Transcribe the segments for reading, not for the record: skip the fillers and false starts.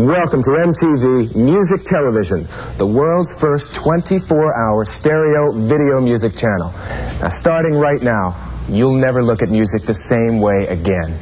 Welcome to MTV Music Television, the world's first 24-hour stereo video music channel. Now, starting right now, you'll never look at music the same way again.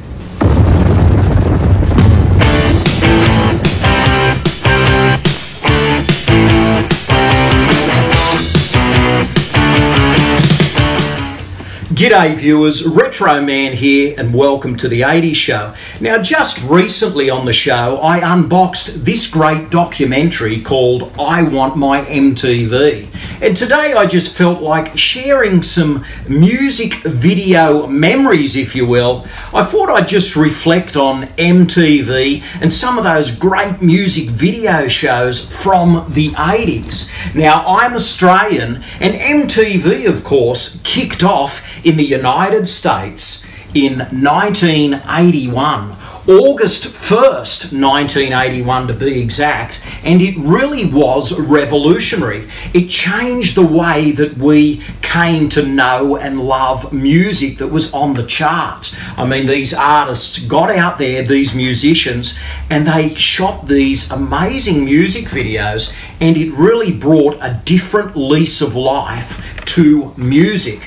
G'day viewers, Retro Man here and welcome to the 80s Show. Now just recently on the show I unboxed this great documentary called I Want My MTV, and today I just felt like sharing some music video memories, if you will. I thought I'd just reflect on MTV and some of those great music video shows from the 80s. Now I'm Australian and MTV of course kicked off in the United States in 1981, August 1st, 1981 to be exact, and it really was revolutionary. It changed the way that we came to know and love music that was on the charts. I mean, these artists got out there, these musicians, and they shot these amazing music videos, and it really brought a different lease of life to music.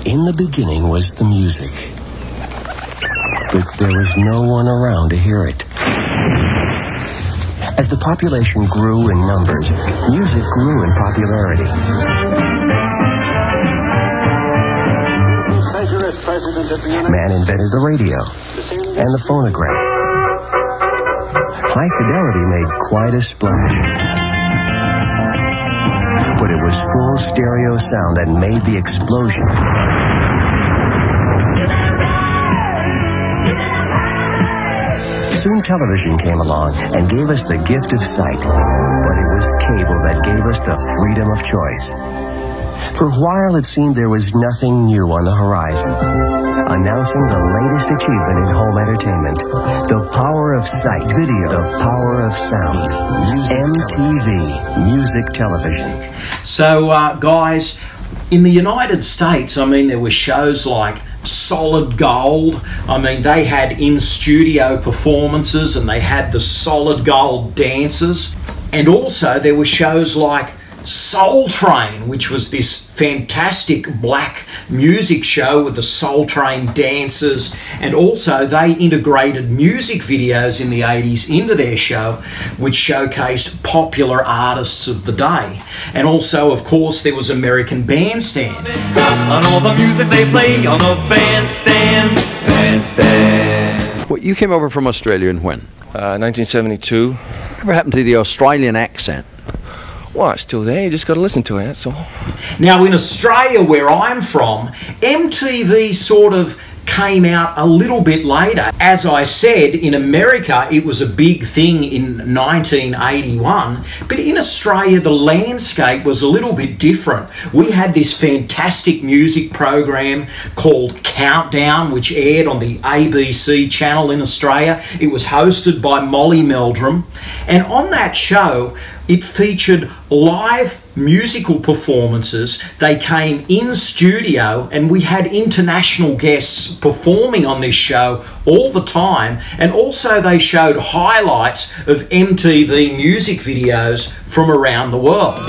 In the beginning was the music, but there was no one around to hear it. As the population grew in numbers, music grew in popularity. Man invented the radio and the phonograph. High fidelity made quite a splash. But it was full stereo sound that made the explosion. Soon television came along and gave us the gift of sight, but it was cable that gave us the freedom of choice. For a while it seemed there was nothing new on the horizon. Announcing the latest achievement in home entertainment, the power of sight, video, the power of sound, MTV, music television. So guys, in the United States, I mean, there were shows like Solid Gold. I mean, they had in-studio performances and they had the Solid Gold dances. And also there were shows like Soul Train, which was this fantastic black music show with the Soul Train dancers, and also they integrated music videos in the 80s into their show, which showcased popular artists of the day. And also, of course, there was American Bandstand. On all the music they play on the bandstand. Well, you came over from Australia in when? 1972. Whatever happened to the Australian accent? Well, it's still there, you just got to listen to it, that's all. Now in Australia, where I'm from, MTV sort of came out a little bit later. As I said, in America it was a big thing in 1981, but in Australia the landscape was a little bit different. We had this fantastic music program called Countdown, which aired on the ABC channel in Australia. It was hosted by Molly Meldrum, and on that show it featured live musical performances. They came in studio and we had international guests performing on this show all the time, and also they showed highlights of MTV music videos from around the world.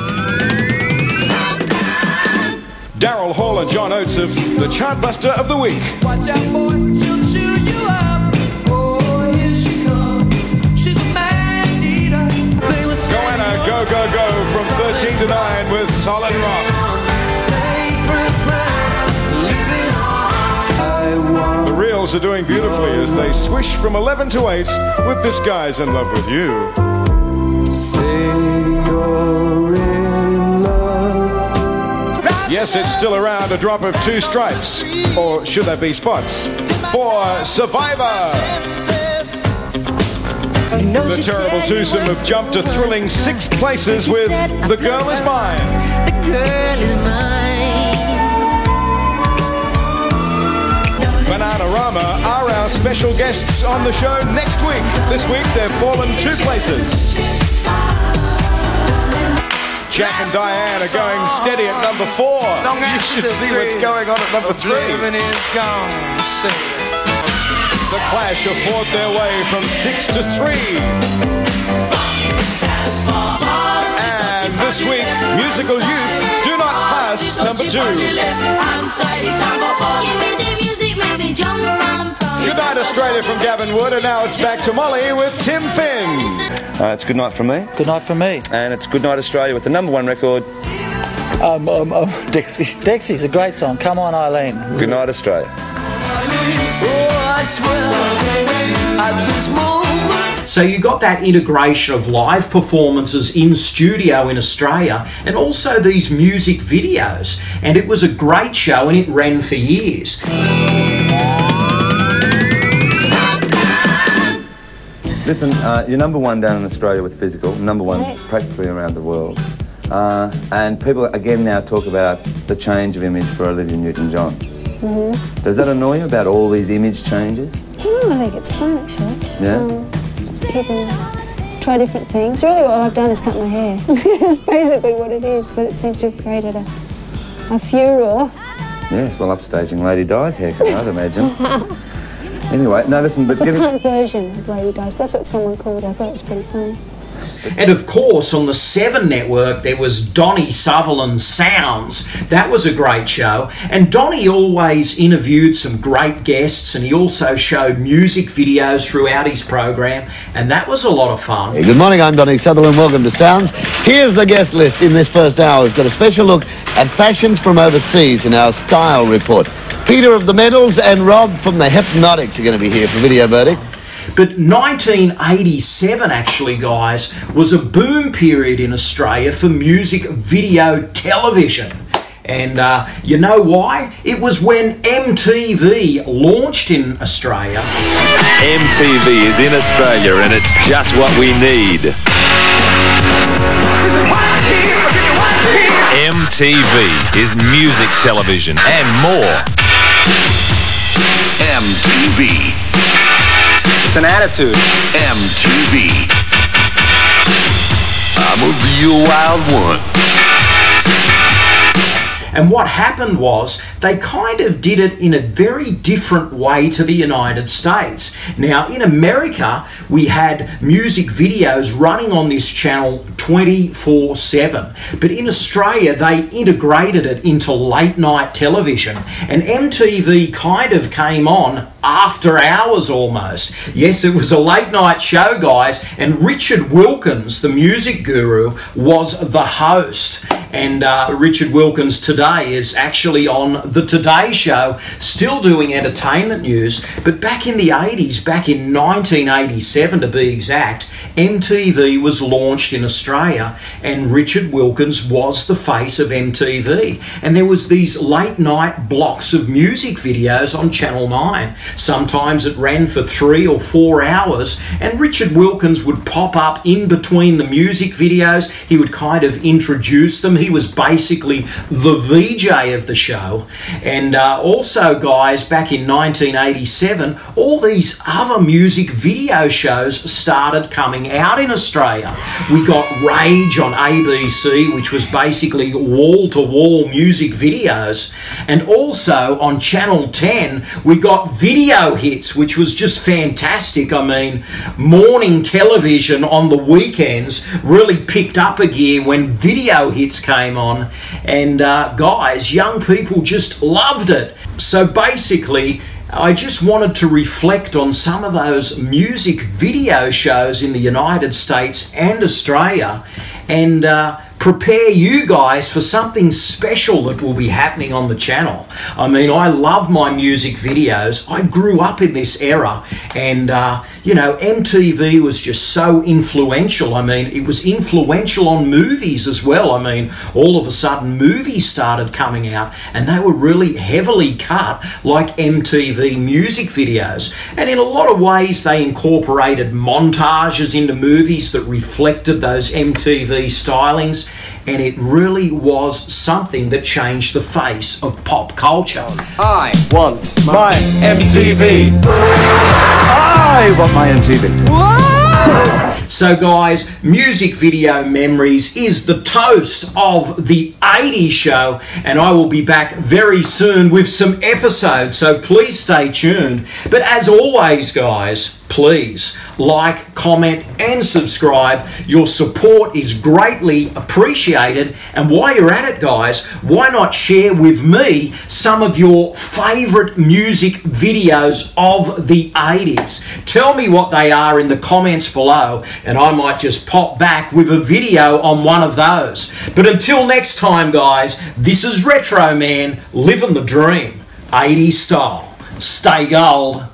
Daryl Hall and John Oates of the Chartbuster of the Week. Watch out, boy, she'll chew you up. Oh, here she comes. She's a man eater. Goanna, go, go, go from 13 to 9 with Solid Rock. The Reels are doing beautifully as they swish from 11 to 8 with This Guy's in Love with You. Yes, it's still around, a drop of 2 stripes, or should that be spots, for Survivor. The terrible twosome have jumped a thrilling 6 places with The Girl Is Mine. The girl is mine. Bananarama are our special guests on the show next week. This week they've fallen 2 places. Jack and Diane are going steady at number 4. You should see what's going on at number 3. The Clash have fought their way from 6 to 3. And this week, Musical Youth Do Not Pass number 2. Good night, Australia from Gavin Wood, and now it's back to Molly with Tim Finn. It's good night from me. Good night from me. And it's Good Night Australia with the #1 record. Dixie. Dixie's a great song. Come on, Eileen. Good night, Australia. So you got that integration of live performances in studio in Australia and also these music videos. And it was a great show and it ran for years. Listen, you're #1 down in Australia with Physical, #1 practically around the world. And people again now talk about the change of image for Olivia Newton-John. Does that annoy you about all these image changes? No, I think it's fun actually. Yeah? People try different things. Really what I've done is cut my hair. It's basically what it is, but it seems to have created a furore. Yes, well, upstaging Lady Di's haircut, I'd imagine. Anyway, no, listen, but it's a punk version of Lady Di's. That's what someone called it. I thought it was pretty funny. And of course, on the 7 network, there was Donnie Sutherland's Sounds. That was a great show. And Donnie always interviewed some great guests, and he also showed music videos throughout his program, and that was a lot of fun. Hey, good morning, I'm Donnie Sutherland. Welcome to Sounds. Here's the guest list in this first hour. We've got a special look at fashions from overseas in our style report. Peter of the Medals and Rob from the Hypnotics are going to be here for Video Verdict. But 1987, actually, guys, was a boom period in Australia for music video television. And you know why? It was when MTV launched in Australia. MTV is in Australia and it's just what we need. MTV is music television and more. MTV. It's an attitude. MTV. I'm a real wild one. And what happened was they kind of did it in a very different way to the United States. Now, in America, we had music videos running on this channel 24/7. But in Australia, they integrated it into late night television. And MTV kind of came on after hours almost. Yes, it was a late night show, guys. And Richard Wilkins, the music guru, was the host. And Richard Wilkins today is actually on the Today Show, still doing entertainment news. But back in the 80s, back in 1987 to be exact, MTV was launched in Australia and Richard Wilkins was the face of MTV. And there was these late night blocks of music videos on Channel 9. Sometimes it ran for 3 or 4 hours and Richard Wilkins would pop up in between the music videos. He would kind of introduce them. He was basically the VJ of the show. And also, guys, back in 1987, all these other music video shows started coming out in Australia. We got Rage on ABC, which was basically wall-to-wall music videos. And also on Channel 10, we got Video Hits, which was just fantastic. I mean, morning television on the weekends really picked up a gear when Video Hits came on. And guys, young people just loved it. So basically, I just wanted to reflect on some of those music video shows in the United States and Australia and prepare you guys for something special that will be happening on the channel. I mean, I love my music videos. I grew up in this era and, you know, MTV was just so influential. I mean, it was influential on movies as well. I mean, all of a sudden movies started coming out and they were really heavily cut like MTV music videos. And in a lot of ways, they incorporated montages into movies that reflected those MTV stylings. And it really was something that changed the face of pop culture. I want my MTV. I want my MTV. Whoa! So guys, Music Video Memories is the toast of the 80s show, and I will be back very soon with some episodes, so please stay tuned. But as always guys, please like, comment and subscribe. Your support is greatly appreciated, and while you're at it guys, why not share with me some of your favourite music videos of the 80s. Tell me what they are in the comments below, and I might just pop back with a video on one of those. But until next time guys, this is Retro Man, living the dream, 80s style. Stay gold.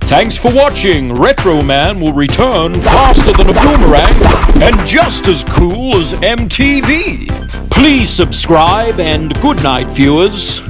Thanks for watching. Retro Man will return faster than a boomerang and just as cool as MTV. Please subscribe and good night, viewers.